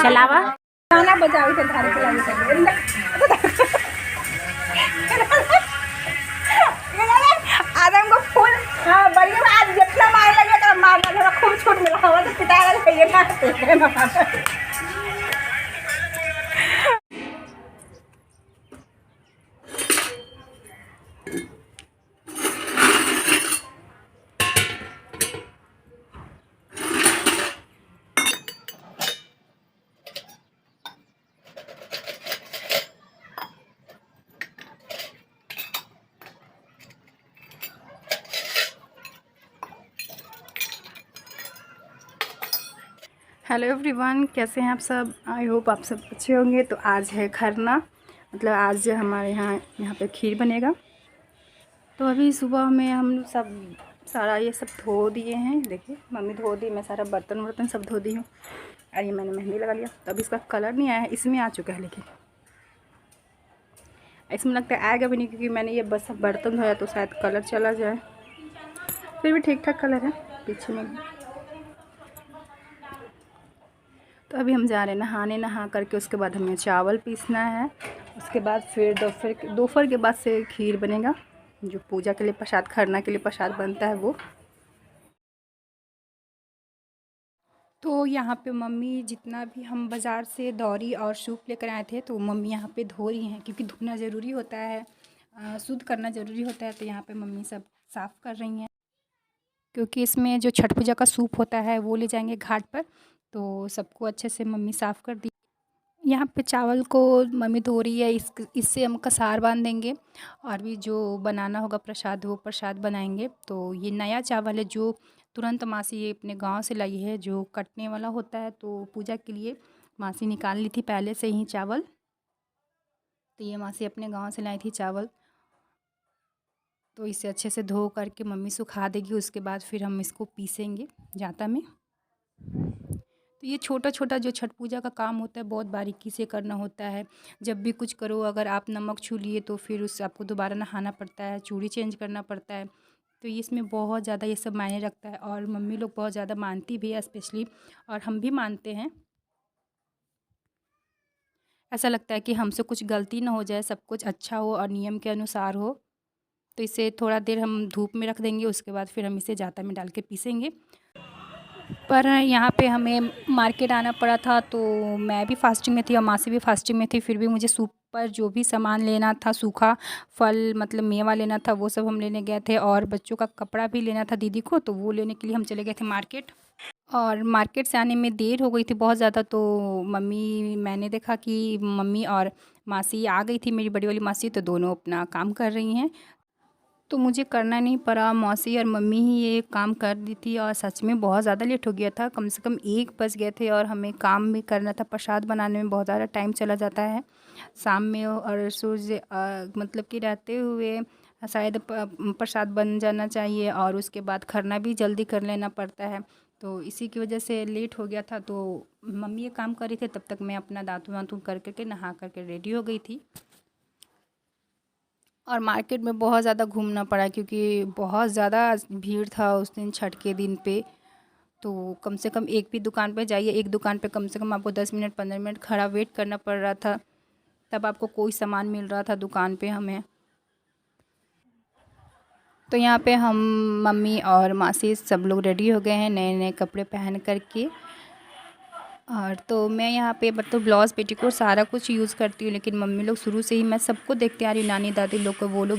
चलावा गाना बजाओ थे धारे चलाओ आज हमको फुल बढ़िया आज जितना मार लगे तो मारना थोड़ा खूब छूट मिला हुआ तो पिटाया चाहिए ना हेलो एवरीवन, कैसे हैं आप सब। आई होप आप सब अच्छे होंगे। तो आज है खरना, मतलब आज हमारे यहाँ पे खीर बनेगा। तो अभी सुबह में हम सब सारा ये सब धो दिए हैं। देखिए मम्मी धो दी, मैं सारा बर्तन सब धो दी हूँ। और ये मैंने मेहंदी लगा लिया। तो अभी इसका कलर नहीं आया है, इसमें आ चुका है, लेकिन इसमें लगता है आएगा भी नहीं, क्योंकि मैंने ये बस सब बर्तन धोया तो शायद कलर चला जाए। फिर भी ठीक ठाक कलर है पीछे में। तो अभी हम जा रहे हैं नहाने। नहा करके उसके बाद हमें चावल पीसना है। उसके बाद फिर दोपहर के बाद से खीर बनेगा, जो पूजा के लिए प्रसाद, खरना के लिए प्रसाद बनता है वो। तो यहाँ पे मम्मी जितना भी हम बाज़ार से दौरी और सूप लेकर आए थे, तो मम्मी यहाँ पे धो रही हैं, क्योंकि धोना ज़रूरी होता है, शुद्ध करना ज़रूरी होता है। तो यहाँ पे मम्मी सब साफ़ कर रही हैं, क्योंकि इसमें जो छठ पूजा का सूप होता है वो ले जाएंगे घाट पर। तो सबको अच्छे से मम्मी साफ़ कर दी। यहाँ पे चावल को मम्मी धो रही है, इससे हम कसार बांध देंगे, और भी जो बनाना होगा प्रसाद वो प्रसाद बनाएंगे। तो ये नया चावल है जो तुरंत मासी ये अपने गांव से लाई है, जो कटने वाला होता है। तो पूजा के लिए मासी निकाल ली थी पहले से ही चावल। तो ये मासी अपने गांव से लाई थी चावल। तो इसे अच्छे से धो करके मम्मी सुखा देगी। उसके बाद फिर हम इसको पीसेंगे जाता में। तो ये छोटा छोटा जो छठ पूजा का काम होता है बहुत बारीकी से करना होता है। जब भी कुछ करो, अगर आप नमक छू लिए तो फिर उससे आपको दोबारा नहाना पड़ता है, चूड़ी चेंज करना पड़ता है। तो ये इसमें बहुत ज़्यादा ये सब मायने रखता है, और मम्मी लोग बहुत ज़्यादा मानती भी है स्पेशली, और हम भी मानते हैं। ऐसा लगता है कि हमसे कुछ गलती ना हो जाए, सब कुछ अच्छा हो और नियम के अनुसार हो। तो इसे थोड़ा देर हम धूप में रख देंगे, उसके बाद फिर हम इसे जाता में डाल के पीसेंगे। पर यहाँ पे हमें मार्केट आना पड़ा था, तो मैं भी फास्टिंग में थी और मासी भी फास्टिंग में थी। फिर भी मुझे सूप पर जो भी सामान लेना था, सूखा फल मतलब मेवा लेना था, वो सब हम लेने गए थे। और बच्चों का कपड़ा भी लेना था दीदी को, तो वो लेने के लिए हम चले गए थे मार्केट। और मार्केट से आने में देर हो गई थी बहुत ज़्यादा। तो मैंने देखा कि मम्मी और मासी आ गई थी, मेरी बड़ी वाली मासी, तो दोनों अपना काम कर रही हैं। तो मुझे करना नहीं पड़ा, मौसी और मम्मी ही ये काम कर दी थी। और सच में बहुत ज़्यादा लेट हो गया था, कम से कम 1 बज गए थे। और हमें काम भी करना था, प्रसाद बनाने में बहुत ज़्यादा टाइम चला जाता है शाम में। और सूर्य मतलब कि रहते हुए शायद प्रसाद बन जाना चाहिए, और उसके बाद खरना भी जल्दी कर लेना पड़ता है। तो इसी की वजह से लेट हो गया था। तो मम्मी ये काम कर रही थी, तब तक मैं अपना दातुन वातुन कर करके नहा करके रेडी हो गई थी। और मार्केट में बहुत ज़्यादा घूमना पड़ा, क्योंकि बहुत ज़्यादा भीड़ था उस दिन, छठ के दिन पे। तो कम से कम एक भी दुकान पे जाइए, एक दुकान पे कम से कम आपको 10 मिनट 15 मिनट खड़ा वेट करना पड़ रहा था, तब आपको कोई सामान मिल रहा था दुकान पे हमें। तो यहाँ पे हम मम्मी और मासी सब लोग रेडी हो गए हैं नए नए कपड़े पहन करके। और तो मैं यहाँ पे मतलब ब्लाउज़ पेटीकोट सारा कुछ यूज़ करती हूँ, लेकिन मम्मी लोग शुरू से ही, मैं सबको देखते आ रही हूँ, नानी दादी लोग को, वो लोग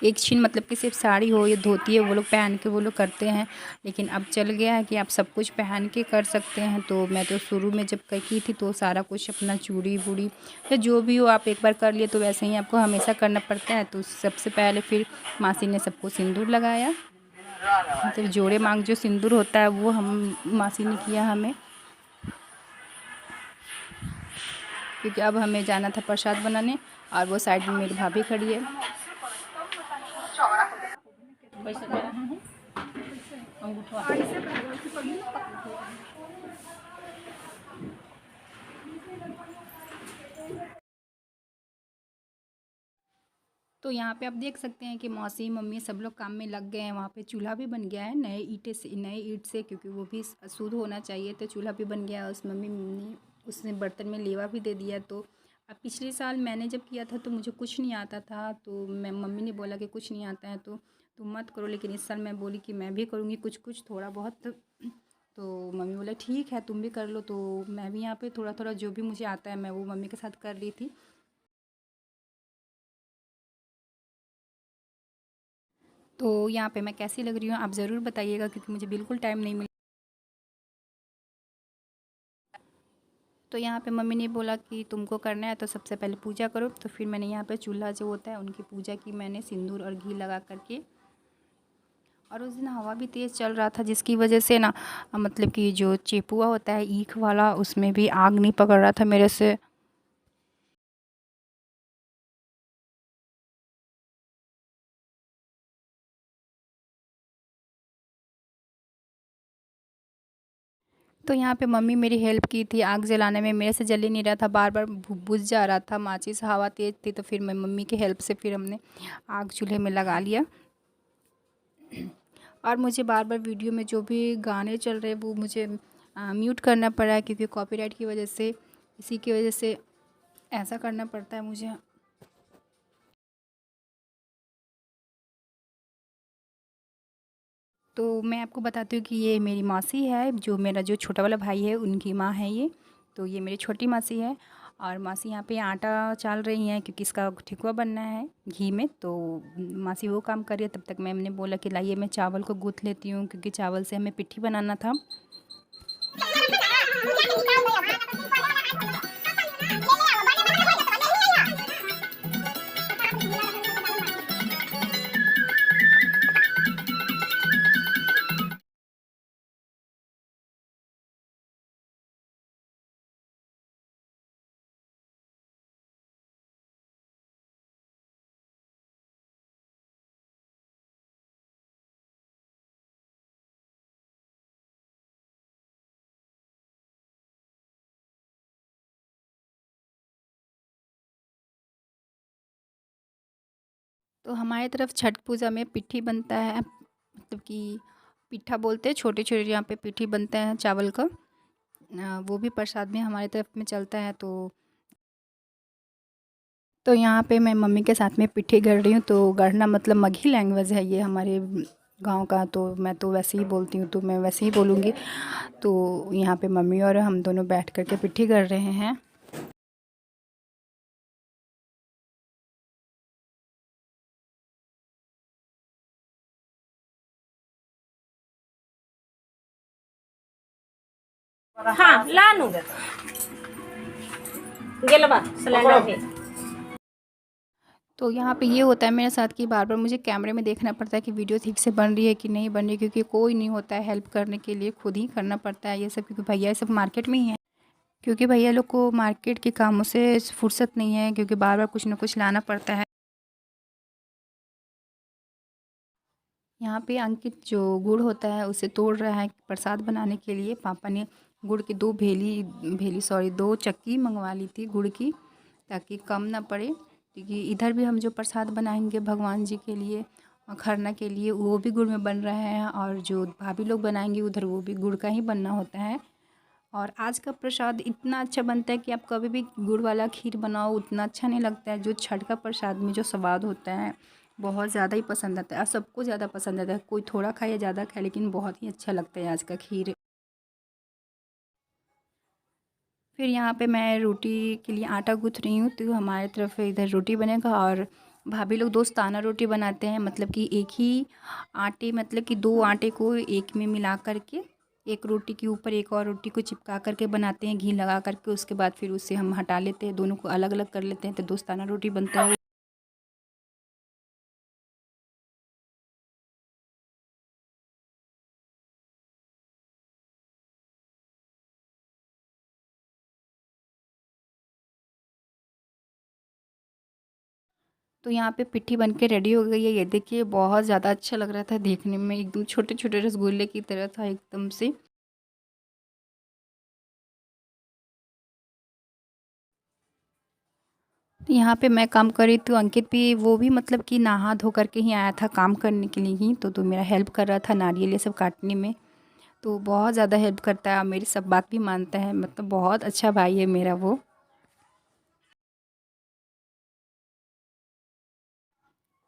एक छीन मतलब कि सिर्फ साड़ी हो या धोती है वो लोग पहन के वो लोग करते हैं। लेकिन अब चल गया है कि आप सब कुछ पहन के कर सकते हैं। तो मैं तो शुरू में जब की थी तो सारा कुछ अपना चूड़ी बूड़ी या जो भी हो आप एक बार कर लिए, तो वैसे ही आपको हमेशा करना पड़ता है। तो सबसे पहले फिर मासी ने सबको सिंदूर लगाया, मतलब जोड़े मांग जो सिंदूर होता है वो हम मासी ने किया हमें, क्योंकि अब हमें जाना था प्रसाद बनाने। और वो साइड में मेरी भाभी खड़ी है। तो यहाँ पे आप देख सकते हैं कि मौसी मम्मी सब लोग काम में लग गए हैं। वहाँ पे चूल्हा भी बन गया है नए ईंट से, क्योंकि वो भी शुद्ध होना चाहिए। तो चूल्हा भी बन गया, उस मम्मी ने उसने बर्तन में लेवा भी दे दिया। तो अब पिछले साल मैंने जब किया था तो मुझे कुछ नहीं आता था, तो मैं मम्मी ने बोला कि कुछ नहीं आता है तो तुम मत करो, लेकिन इस साल मैं बोली कि मैं भी करूँगी कुछ कुछ थोड़ा बहुत। तो मम्मी बोला ठीक है तुम भी कर लो। तो मैं भी यहाँ पे थोड़ा थोड़ा जो भी मुझे आता है मैं वो मम्मी के साथ कर रही थी। तो यहाँ पे मैं कैसी लग रही हूँ आप ज़रूर बताइएगा, क्योंकि मुझे बिल्कुल टाइम नहीं मिला। तो यहाँ पे मम्मी ने बोला कि तुमको करना है तो सबसे पहले पूजा करो। तो फिर मैंने यहाँ पे चूल्हा जो होता है उनकी पूजा की मैंने, सिंदूर और घी लगा करके। और उस दिन हवा भी तेज़ चल रहा था, जिसकी वजह से ना मतलब कि जो चेपुआ होता है ईख वाला, उसमें भी आग नहीं पकड़ रहा था मेरे से। तो यहाँ पे मम्मी मेरी हेल्प की थी आग जलाने में, मेरे से जल ही नहीं रहा था, बार बार बुझ जा रहा था माचिस, हवा तेज़ थी। तो फिर मैं मम्मी की हेल्प से फिर हमने आग चूल्हे में लगा लिया। और मुझे बार बार वीडियो में जो भी गाने चल रहे हैं वो मुझे म्यूट करना पड़ा है, क्योंकि कॉपीराइट की वजह से, इसी की वजह से ऐसा करना पड़ता है मुझे। तो मैं आपको बताती हूँ कि ये मेरी मासी है, जो मेरा जो छोटा वाला भाई है उनकी माँ है ये। तो ये मेरी छोटी मासी है। और मासी यहाँ पे आटा चाल रही हैं, क्योंकि इसका ठेकुआ बनना है घी में। तो मासी वो काम कर रही है, तब तक मैंने बोला कि लाइए मैं चावल को गूँथ लेती हूँ, क्योंकि चावल से हमें पिट्ठी बनाना था। तो हमारे तरफ छठ पूजा में पिट्ठी बनता है, मतलब कि पिट्ठा बोलते हैं, छोटे छोटे यहाँ पे पिट्ठी बनता है चावल का। वो भी प्रसाद में हमारी तरफ में चलता है। तो यहाँ पे मैं मम्मी के साथ में पिट्ठी गढ़ रही हूँ। तो गढ़ना मतलब मगही लैंग्वेज है ये हमारे गांव का, तो मैं तो वैसे ही बोलती हूँ, तो मैं वैसे ही बोलूँगी। तो यहाँ पे मम्मी और हम दोनों बैठ कर के पिट्ठी गढ़ रहे हैं। हाँ लानू गेलबा सिलेंडर है। तो यहाँ पे ये होता है मेरे साथ कि बार बार मुझे कैमरे में देखना पड़ता है कि वीडियो ठीक से बन रही है कि नहीं बन रही है, क्योंकि कोई नहीं होता है हेल्प करने के लिए, खुद ही करना पड़ता है ये सब, क्योंकि भैया ये सब मार्केट में ही है। क्योंकि भैया लोग को मार्केट के कामों से फुर्सत नहीं है, क्योंकि बार बार कुछ ना कुछ लाना पड़ता है। यहाँ पे अंकित जो गुड़ होता है उसे तोड़ रहा है प्रसाद बनाने के लिए। पापा ने गुड़ की दो भेली भेली सॉरी 2 चक्की मंगवा ली थी गुड़ की, ताकि कम ना पड़े। क्योंकि इधर भी हम जो प्रसाद बनाएंगे भगवान जी के लिए और खरना के लिए, वो भी गुड़ में बन रहा है। और जो भाभी लोग बनाएंगे उधर, वो भी गुड़ का ही बनना होता है। और आज का प्रसाद इतना अच्छा बनता है कि आप कभी भी गुड़ वाला खीर बनाओ उतना अच्छा नहीं लगता है। जो छठ का प्रसाद में जो स्वाद होता है बहुत ज़्यादा ही पसंद आता है, और सबको ज़्यादा पसंद आता है। कोई थोड़ा खाए या ज़्यादा खाए, लेकिन बहुत ही अच्छा लगता है आज का खीर। फिर यहाँ पे मैं रोटी के लिए आटा गूँथ रही हूँ। तो हमारे तरफ इधर रोटी बनेगा, और भाभी लोग दोस्ताना रोटी बनाते हैं, मतलब कि एक ही आटे, मतलब कि 2 आटे को एक में मिला करके एक रोटी के ऊपर एक और रोटी को चिपका करके बनाते हैं घी लगा करके। उसके बाद फिर उससे हम हटा लेते हैं, दोनों को अलग अलग कर लेते हैं, तो दोस्ताना रोटी बनता है। तो यहाँ पे पिट्ठी बन के रेडी हो गई है। ये देखिए बहुत ज़्यादा अच्छा लग रहा था देखने में, एकदम छोटे छोटे रसगुल्ले की तरह था एकदम से। तो यहाँ पे मैं काम कर रही थी, अंकित भी वो भी मतलब कि नहा धो करके ही आया था काम करने के लिए ही, तो मेरा हेल्प कर रहा था नारियल ये सब काटने में। तो बहुत ज़्यादा हेल्प करता है और मेरी सब बात भी मानता है, मतलब बहुत अच्छा भाई है मेरा वो।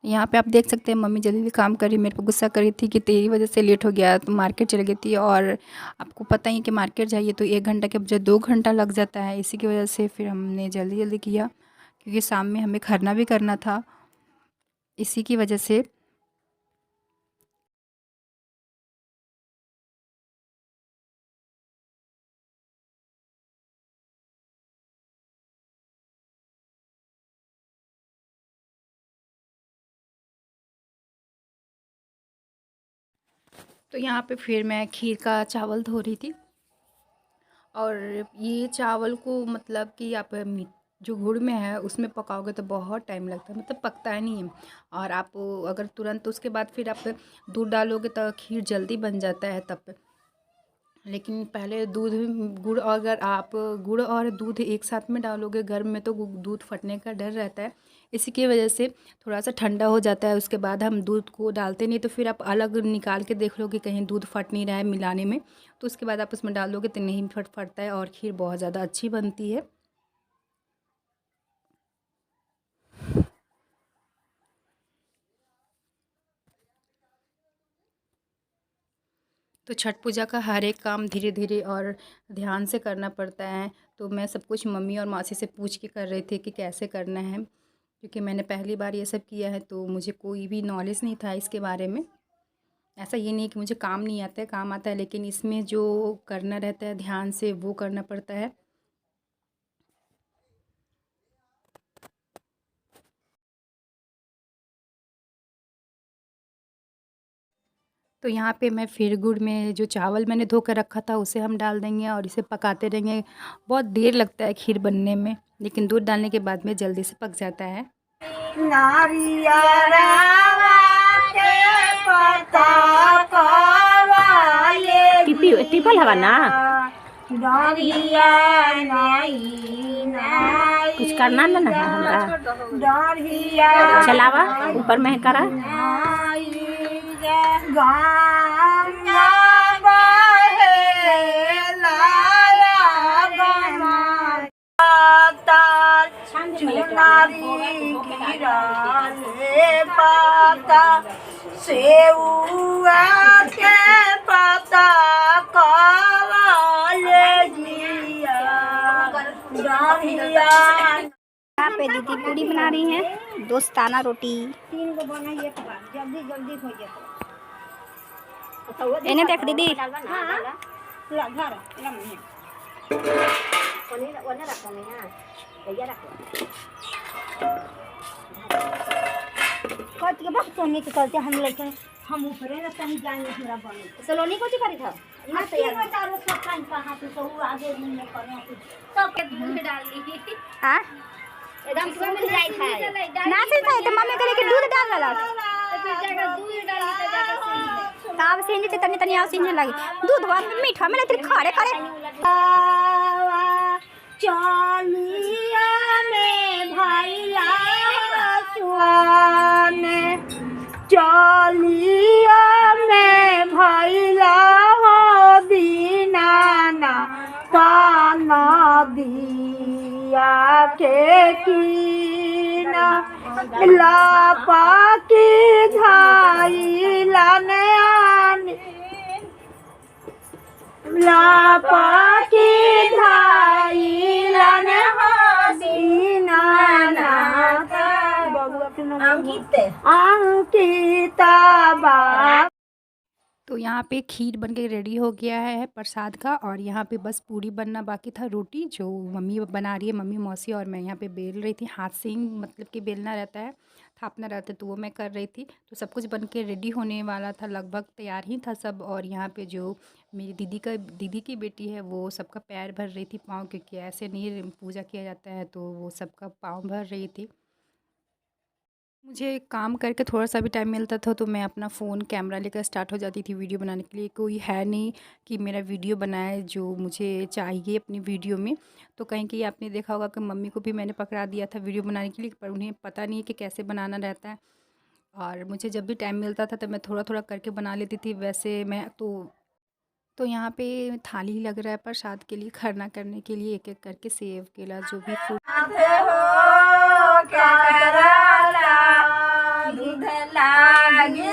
यहाँ पे आप देख सकते हैं मम्मी जल्दी जल्दी काम कर रही, मेरे पे गुस्सा कर रही थी कि तेरी वजह से लेट हो गया, तो मार्केट चली गई थी। और आपको पता ही है कि मार्केट जाइए तो 1 घंटा के बजाय 2 घंटा लग जाता है, इसी की वजह से फिर हमने जल्दी जल्दी किया, क्योंकि शाम में हमें खरना भी करना था, इसी की वजह से। तो यहाँ पे फिर मैं खीर का चावल धो रही थी। और ये चावल को मतलब कि आप जो गुड़ में है उसमें पकाओगे तो बहुत टाइम लगता है, मतलब पकता है नहीं है। और आप अगर तुरंत उसके बाद फिर आप दूध डालोगे तो खीर जल्दी बन जाता है तब। लेकिन पहले दूध गुड़, अगर आप गुड़ और दूध एक साथ में डालोगे गर्म में तो दूध फटने का डर रहता है, इसी की वजह से थोड़ा सा ठंडा हो जाता है उसके बाद हम दूध को डालते नहीं। तो फिर आप अलग निकाल के देख लो कि कहीं दूध फट नहीं रहा है मिलाने में, तो उसके बाद आप उसमें डालोगे तो नहीं फटता है और खीर बहुत ज़्यादा अच्छी बनती है। तो छठ पूजा का हर एक काम धीरे धीरे और ध्यान से करना पड़ता है। तो मैं सब कुछ मम्मी और मासी से पूछ के कर रही थी कि कैसे करना है, क्योंकि मैंने पहली बार ये सब किया है तो मुझे कोई भी नॉलेज नहीं था इसके बारे में। ऐसा ये नहीं कि मुझे काम नहीं आता है, काम आता है, लेकिन इसमें जो करना रहता है ध्यान से वो करना पड़ता है। तो यहाँ पे मैं फिर गुड़ में जो चावल मैंने धो कर रखा था उसे हम डाल देंगे और इसे पकाते रहेंगे। बहुत देर लगता है खीर बनने में, लेकिन दूध डालने के बाद में जल्दी से पक जाता है। टिपल हवा ना कुछ करना ना है हमरा, चलावा ऊपर में करा सेउआ के पता यहाँ पे दीदी पूरी बना रही हैं, दोस्ताना रोटी 3 गो बनाइए एक बार, जल्दी जल्दी हो जाए। इन्हें देख दीदी सोनी के चलते हम लेके हम ऊपरे न कहीं जाएंगे पूरा बने सलोनी को करी था ना तैयार बता सब टाइम कहां पे तो आगे नहीं करना कुछ सब के दूध डाल दी हां एकदम सूख जाई था ना से था तो मम्मी करे कि दूध डाल डाला तो फिर जगह दूध डाली तो जगह ताव से नहीं तनी तनी आव सीने लगी दूध वा मीठा में तेरे खड़े खड़े चलिया में भैया सुआन चलिया में भैया हो दीनाना काना दिया के कीना लापा की धाई लाने आने लापा की धाई लाने अंकिता बा। तो यहाँ पे खीर बन के रेडी हो गया है प्रसाद का, और यहाँ पे बस पूरी बनना बाकी था। रोटी जो मम्मी बना रही है, मम्मी मौसी, और मैं यहाँ पे बेल रही थी हाथ से ही, मतलब कि बेलना रहता है, थापना रहता है, तो वो मैं कर रही थी। तो सब कुछ बन के रेडी होने वाला था, लगभग तैयार ही था सब। और यहाँ पे जो मेरी दीदी की बेटी है वो सबका पैर भर रही थी, पाँव, क्योंकि ऐसे नहीं पूजा किया जाता है, तो वो सबका पाँव भर रही थी। मुझे काम करके थोड़ा-सा भी टाइम मिलता था तो मैं अपना फ़ोन कैमरा लेकर स्टार्ट हो जाती थी वीडियो बनाने के लिए। कोई है नहीं कि मेरा वीडियो बनाए जो मुझे चाहिए अपनी वीडियो में। तो कहीं-कहीं आपने देखा होगा कि मम्मी को भी मैंने पकड़ा दिया था वीडियो बनाने के लिए, पर उन्हें पता नहीं है कि कैसे बनाना रहता है। और मुझे जब भी टाइम मिलता था तो मैं थोड़ा-थोड़ा करके बना लेती थी। वैसे मैं तो यहाँ पे थाली लग रहा है प्रसाद के लिए, खरना करने के लिए एक-एक करके सेव, केला जो भी फ्रूट दूध लागी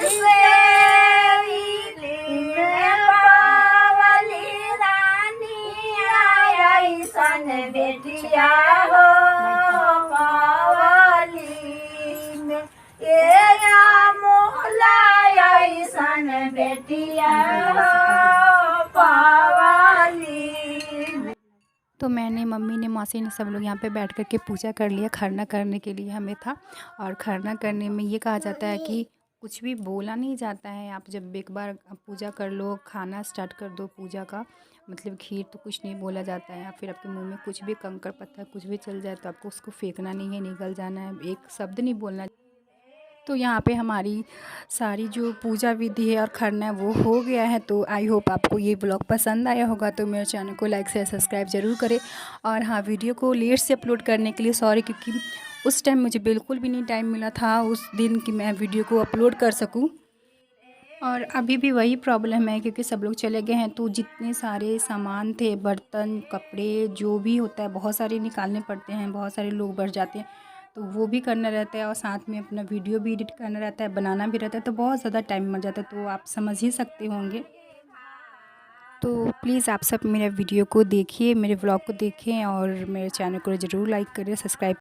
सन बेटिया हो सन बेटिया तो मैंने, मम्मी ने, मौसी ने, सब लोग यहाँ पे बैठ कर के पूजा कर लिया। खरना करने के लिए हमें था, और खरना करने में ये कहा जाता है कि कुछ भी बोला नहीं जाता है। आप जब एक बार पूजा कर लो, खाना स्टार्ट कर दो पूजा का, मतलब खीर, तो कुछ नहीं बोला जाता है। या फिर आपके मुंह में कुछ भी कंकड़ पत्थर कुछ भी चल जाए तो आपको उसको फेंकना नहीं है, निगल जाना है, एक शब्द नहीं बोलना। तो यहाँ पे हमारी सारी जो पूजा विधि है और खरना है वो हो गया है। तो आई होप आपको ये ब्लॉग पसंद आया होगा। तो मेरे चैनल को लाइक शेयर सब्सक्राइब ज़रूर करें। और हाँ, वीडियो को लेट से अपलोड करने के लिए सॉरी, क्योंकि उस टाइम मुझे बिल्कुल भी नहीं टाइम मिला था उस दिन कि मैं वीडियो को अपलोड कर सकूँ। और अभी भी वही प्रॉब्लम है, क्योंकि सब लोग चले गए हैं तो जितने सारे सामान थे, बर्तन, कपड़े, जो भी होता है, बहुत सारे निकालने पड़ते हैं, बहुत सारे लोग बढ़ जाते हैं तो वो भी करना रहता है, और साथ में अपना वीडियो भी एडिट करना रहता है, बनाना भी रहता है, तो बहुत ज़्यादा टाइम मर जाता है। तो आप समझ ही सकते होंगे। तो प्लीज़ आप सब मेरे वीडियो को देखिए, मेरे व्लॉग को देखें, और मेरे चैनल को ज़रूर लाइक करें, सब्सक्राइब